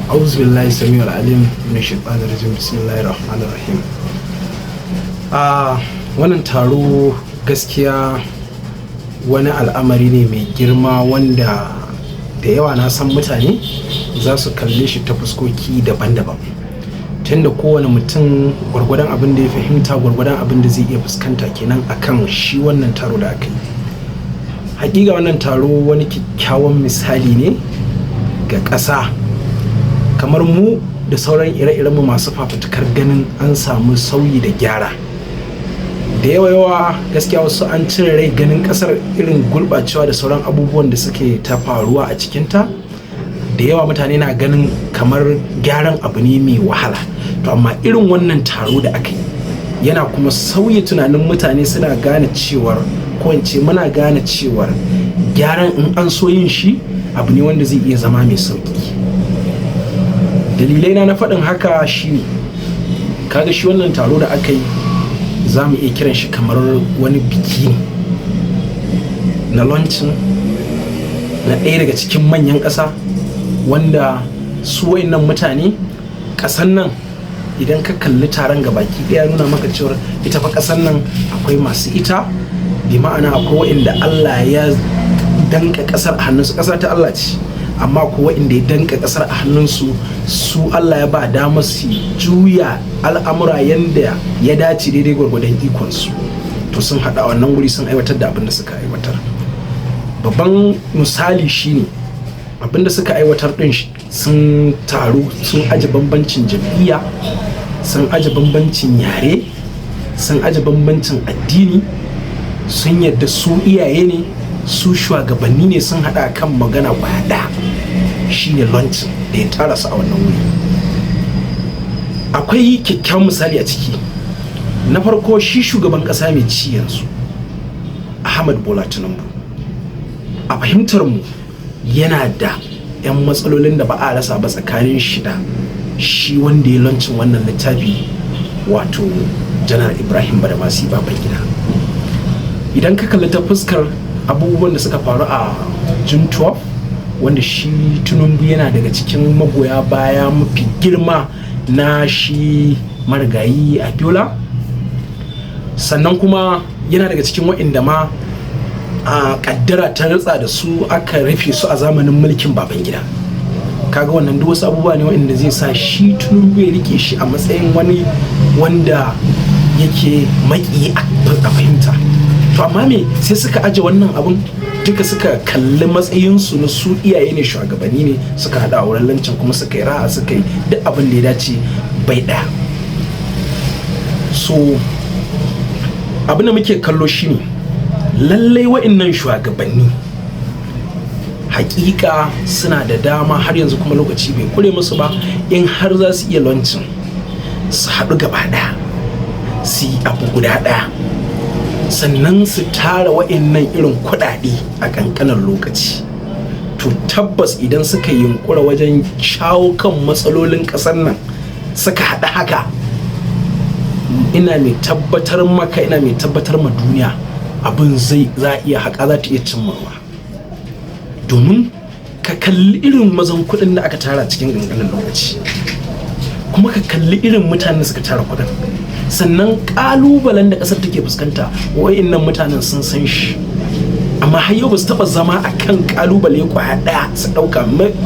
أعوذ بالله السميع العليم من الشيطان الرجيم بسم الله الرحمن الرحيم. Wannan taro gaskiya wani al'amari ne mai girma wanda da yawa na san mutane za su kalle shi ta fuskoki daban-daban, tunda kowane mutum gwargwadon abin da ya fahimta gwargwadon abin da zai iya fuskanta kenan akan shi wannan taro da aka yi. Hakika wannan taro wani kyakkyawan misali ne ga ƙasa kamar mu da sauran ire-iren mu masu fafutukar ganin an samu sauyi da gyara. Da yawa gaskiya wasu an cire rai ganin kasar irin gurɓacewa da sauran abubuwan da suke ta faruwa a cikinta. Da yawa mutane na ganin kamar gyaran abu ne mai wahala, to amma irin wannan taro da aka yi yana kuma sauya tunanin mutane, suna gane cewar ko in ce muna gane cewar gyaran in an so yin shi abu ne wanda zai iya zama mai sauki. Dalilai na faɗin haka shine kaga shi wannan taro da aka yi za mu iya kiran shi kamar wani biki na launching na ɗaya daga cikin manyan ƙasa, wanda su wayannan mutane ƙasan nan idan ka kalli taron gabaki ɗaya nuna maka cewar ita fa ƙasan nan akwai masu ita, bi ma'ana akwai wayanda Allah ya danka ƙasar a hannunsu. Ƙasa ta Allah ce, amma kuwa inda ya danka kasar a hannunsu su Allah ya ba damar su juya al'amura yanda ya dace daidai gwargwadon ikonsu. To sun haɗa wannan wuri sun aiwatar da abin da suka aiwatar. Babban misali shine abin da suka aiwatar din sun taru, sun aje bambancin jam'iyya, sun aje bambancin yare, sun aje bambancin addini, sun yadda su iyaye ne, su shugabanni ne, sun haɗa kan magana kwaya shine launching da ya tara su a wannan wuri. Akwai kyakkyawan misali a ciki. Na farko shi shugaban ƙasa mai ci yanzu Ahmad Bola Tinubu, a fahimtar mu yana da 'yan matsalolin da ba a rasa ba tsakanin shi da shi wanda ya launching wannan littafi, wato Janar Ibrahim Badamasi Babangida. Idan ka kalli ta fuskar abubuwan da suka faru a June 12, wanda shi Tinubu yana daga cikin magoya baya mafi girma na shi marigayi Abiola, sannan kuma yana daga cikin waɗanda ma a kaddara ta ritsa da su aka rufe su a zamanin mulkin Babangida. Kaga wannan duk wasu abubuwa ne waɗanda zai sa shi Tinubu ya rike shi a matsayin wani wanda yake maki a fahimta. To amma me sai suka aje wannan abun, duka suka kalli matsayinsu na su iyaye ne, shugabanni ne, suka hada a wurin lancin kuma suka yi raha, suka yi duk abin da ya dace bai daya. So abin da muke kallo shine lallai wa'annan shugabanni hakika suna da dama har yanzu, kuma lokaci bai kure musu ba in har za su iya lancin su haɗu gaba daya su yi abu guda daya, sannan su tara wa'annan irin kuɗaɗe a ƙanƙanin lokaci. To tabbas idan suka yi yunkura wajen shawo kan matsalolin ƙasar nan suka haɗa haka, ina mai tabbatar maka, ina mai tabbatar ma duniya abin za a iya haƙa, za ta iya cimmawa. Domin ka kalli irin mazan kuɗin da aka tara cikin ƙanƙanin lokaci, kuma ka kalli irin mutanen da suka tara kuɗin, sannan kalubalen da kasar take fuskanta wayannan mutanen sun san shi, amma har yau ba su taba zama akan kalubale kwaya daya su dauka.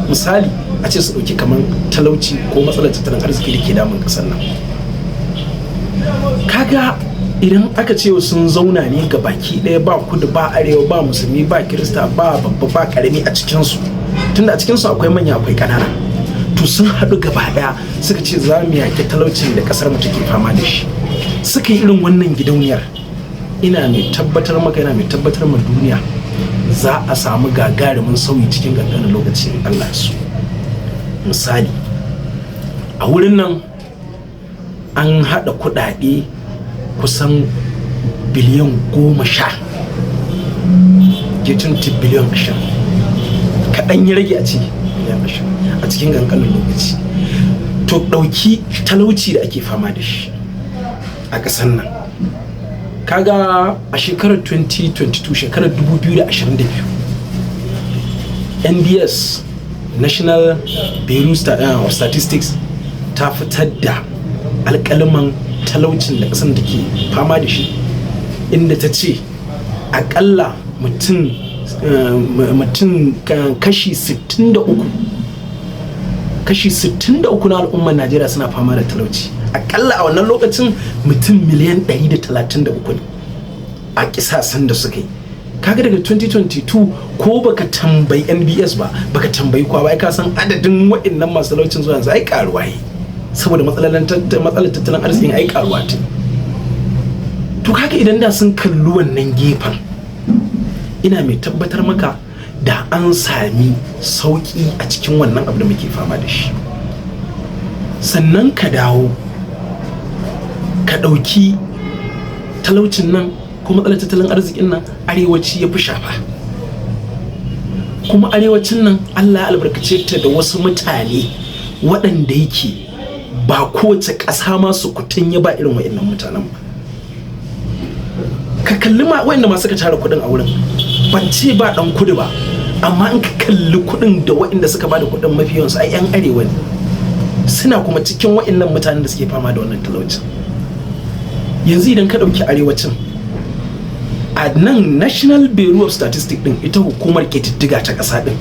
Misali a ce su dauki kamar talauci ko matsalar tattalin arziki da ke damun kasar nan. Kaga idan aka ce sun zauna ne ga baki daya, ba kudu ba arewa, ba musulmi ba kirista, ba babba ba karami a cikinsu, tunda a cikinsu akwai manya akwai kanana, to sun haɗu gaba ɗaya suka ce za mu yaƙi talaucin da ƙasar mu take fama da shi. Suka yi irin wannan gidauniyar, ina mai tabbatar maka, ina mai tabbatar ma duniya za a samu gagarumin sauyi cikin ƙanƙanin lokaci in Allah ya so. Misali a wurin nan an haɗa kuɗaɗe kusan biliyan 10, getting to biliyan 20, kaɗan ya rage a ce biliyan 20 a cikin ƙanƙanin lokaci. To ɗauki talauci da ake fama da shi a ƙasar nan. Kaga a shekarar 2022, shekarar 2022, NDS National Bureau of Statistics ta fitar da alƙaliman talaucin da ƙasar take fama da shi, inda ta ce aƙalla mutum kashi 63 na al'ummar Najeriya suna fama da talauci. Aƙalla a wannan lokacin mutum miliyan 133 ne a kisasan da suka yi. Kaga daga 2022 ko baka tambayi NBS ba, baka tambayi kwa ba, ka san adadin waɗannan masu talaucin zuwa yanzu ai karuwa yi, saboda matsalar tattalin arzikin ai karuwa ta. To kaga idan da sun kalli wannan gefen, ina mai tabbatar maka da an sami sauki a cikin wannan abu da muke fama da shi. Sannan ka dawo ka ɗauki talaucin nan ko matsalar tattalin arzikin nan, arewaci ya fi shafa. Kuma arewacin nan Allah ya albarkace ta da wasu mutane waɗanda yake ba kowace ƙasa ma su kutun ya ba irin wa'annan mutanen ba. Ka kalli ma wa'anda ma suka tara kuɗin a wurin, ban ce ba ɗan kudu ba, amma in ka kalli kuɗin da wa'anda suka bada kuɗin mafi yawansu ai 'yan arewa ne, suna kuma cikin wa'annan mutanen da suke fama da wannan talaucin. Yanzu idan ka ɗauki arewacin, a nan National Bureau of Statistics din, ita hukumar ƙididdiga ta ƙasa din,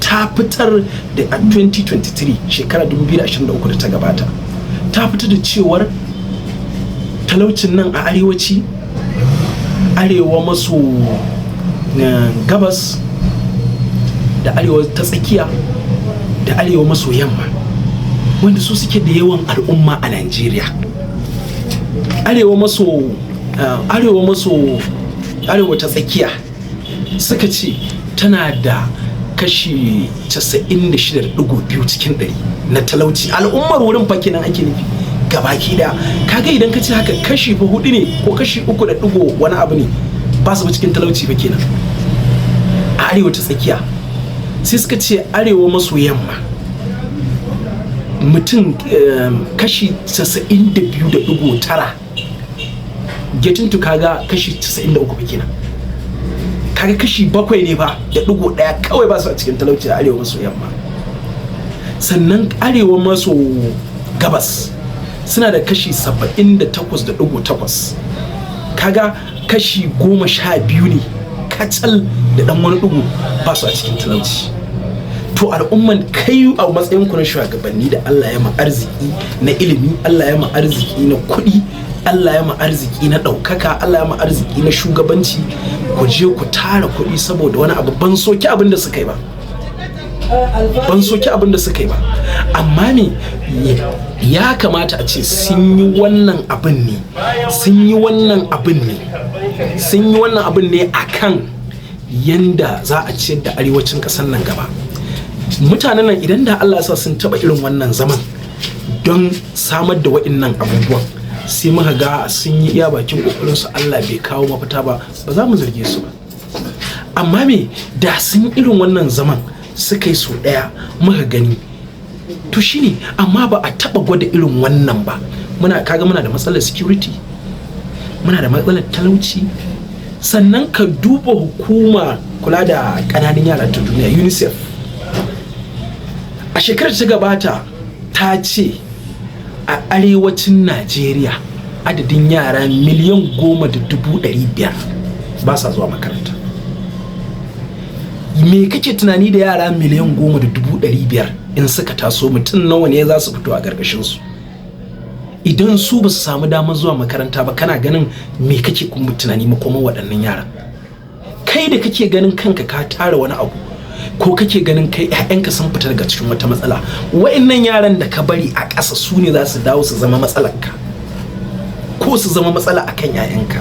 ta fitar da a 2023 shekara 2023 da ta gabata, ta fitar da cewar talaucin nan a arewaci, arewa maso gabas da arewa ta tsakiya da arewa maso yamma, wanda su suke da yawan al'umma a Najeriya. Arewa ta tsakiya suka ce tana da kashi 96.2 cikin 100 na talauci. Al'ummar wurin fa kenan ake nufi gabaki da. Kaga idan ka ce haka, kashi fa 4 ne ko kashi 3 da digo wani abu ne ba su cikin talauci fa kenan a arewa ta tsakiya. Sai suka ce arewa maso yamma mutum kashi 92.9, getting to kaga kashi 93 fa kenan. Kaga kashi 7 ne ba da digo daya kawai ba su a cikin talauci a arewa maso yamma. Sannan arewa maso gabas suna da kashi 78.8, kaga kashi 12 ne kacal da dan wani digo ba su a cikin talauci. To al'umman kai a matsayin ku na shugabanni da Allah ya ma arziki na ilimi, Allah ya ma arziki na kuɗi, Allah ya ma arziki na ɗaukaka, Allah ya ma arziki na shugabanci, ku je ku tara kuɗi saboda wani abu. Ban soki abin da suka yi ba, amma me ya kamata a ce sun yi wannan abin ne akan yanda za a ciyar da arewacin ƙasar nan gaba. Mutanen nan idan da Allah ya sa sun taɓa irin wannan zaman don samar da waɗannan abubuwan, sai muka ga sun yi iya bakin kokarinsu, Allah bai kawo mafita ba za mu zarge su ba. Amma me da sun irin wannan zaman suka yi so daya muka gani, to shine. Amma ba a taba gwada irin wannan ba. Muna da matsalar security, muna da matsalar talauci. Sannan ka duba hukuma kula da ƙananan yara ta duniya, UNICEF, a shekarar ta gabata ta ce a arewacin Najeriya adadin yara miliyan 10,500 ba sa zuwa makaranta. Me kake tunani da yara miliyan 10,500 in suka taso, mutum nawa ne za su fito a gargashin su? Idan su ba su samu damar zuwa makaranta ba, kana ganin me kake kuma tunani makoman waɗannan yaran? Kai da kake ganin kanka ka tara wani abu, ko kake ganin kai ƴaƴanka sun fita daga cikin wata matsala, wa'annan yaran da ka bari a ƙasa su ne za su dawo su zama matsalarka ko su zama matsala akan ƴaƴanka.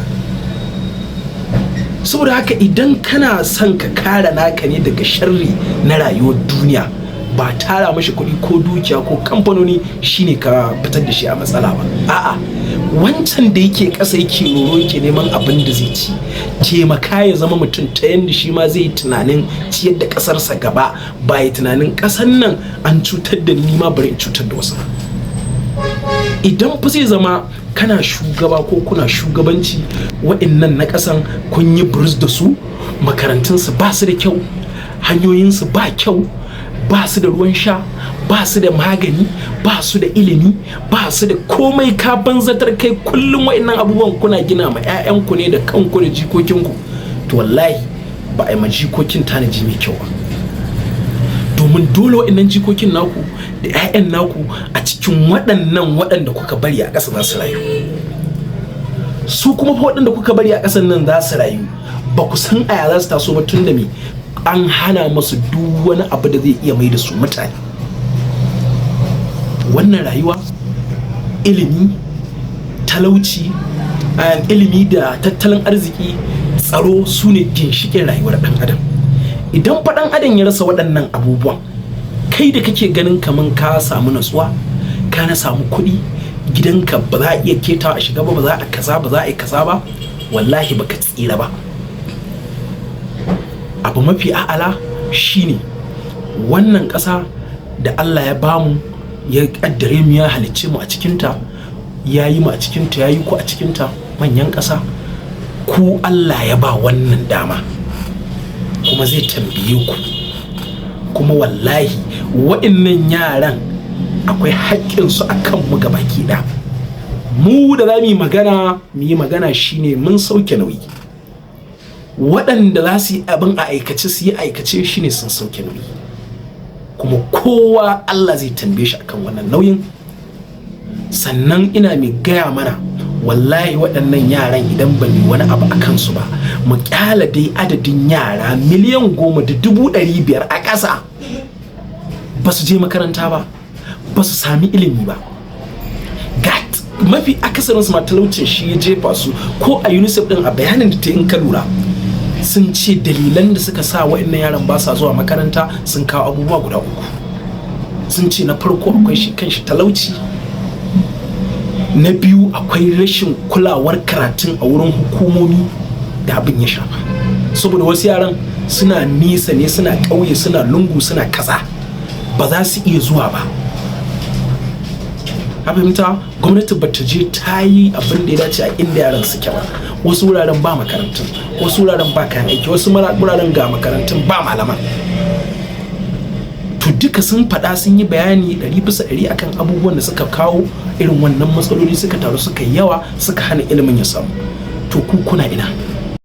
Saboda haka idan kana son ka kare naka ne daga sharri na rayuwar duniya, ba tara mashi kuɗi ko dukiya ko kamfanoni shine ka fitar da shi a matsala ba. A'a, wancan da yake ƙasa yake roro yake neman abin da zai ci, taimaka ya zama mutum ta yanda shi ma zai yi tunanin ciyar da ƙasarsa gaba, ba ya tunanin ƙasar nan an cutar da ni ma bari in cutar da wasu. Idan fa zai zama kana shugaba ko kuna shugabanci, wa'annan na ƙasan kun yi burus da su, makarantunsu ba su da kyau, hanyoyinsu ba kyau, ba su da ruwan sha, ba su da magani, ba su da ilimi, ba su da komai. Ka banzatar kai kullum wa'annan abubuwan kuna gina ma 'ya'yanku ne da kanku da jikokinku, to wallahi ba a yi ma jikokin tanaji mai kyau ba. Domin dole wa'annan jikokin naku da 'ya'yan naku a cikin waɗanda kuka bari a ƙasa za su rayu. Su kuma fa waɗanda kuka bari a ƙasan nan za su rayu, ba ku san aya za su taso ba, tun da me an hana masu duk wani abu da zai iya mai da su mutane. Wannan rayuwa, ilimi, talauci, ilimi da tattalin arziki, tsaro su ne ginshiƙin rayuwar ɗan adam. Idan fa ɗan adam ya rasa waɗannan abubuwan, kai da kake ganin kaman ka samu natsuwa, ka na samu kuɗi, gidanka ba za a iya ketawa a shiga ba, ba za a kaza ba, za a yi kaza ba, wallahi baka tsira ba. Abu mafi a'ala shine wannan ƙasa da Allah ya bamu, ya kaddare mu, ya halicce mu a cikinta, ya yi mu a cikinta, ya yi ku a cikinta, manyan ƙasa, ku Allah ya ba wannan dama, kuma zai tambaye ku. Kuma wallahi wa'innan yaran akwai haƙƙinsu a kan mu gabaki ɗaya. Mu da za mu yi magana shine mun sauke nauyi. Waɗanda za su yi abin a aikace su yi aikace shine sun sauke nauyi. Kuma kowa Allah zai tambaye shi akan wannan nauyin. Sannan ina mai gaya mana, wallahi waɗannan yaran idan ban yi wani abu a kansu ba, mu kyala dai adadin yara 1,500,000 a ƙasa ba su je makaranta ba, ba su sami ilimi ba. Mafi akasarin su ma talaucin shi ya jefa su. Ko a UNICEF din a bayanin da ta in ka lura, sun ce dalilan da suka sa waɗannan yaran ba sa zuwa makaranta sun kawo abubuwa guda 3. Sun ce na farko akwai shi kanshi talauci, na biyu akwai rashin kulawar karatun a wurin hukumomi da abin ya shafa. Saboda wasu yaran suna nisa ne, suna ƙauye, suna lungu, suna kaza, ba za su iya zuwa ba. Abinda gwamnati ba ta je ta yi abin da ya dace a inda yaran suke ba. Wasu wuraren ba makarantun, wasu wuraren ba kayan aiki, wasu wuraren ga makarantun ba malaman. To duka sun faɗa, sun yi bayani 100% akan abubuwan da suka kawo irin wannan matsaloli, suka taru, suka yi yawa, suka hana ilimin ya samu. To ku kuna ina?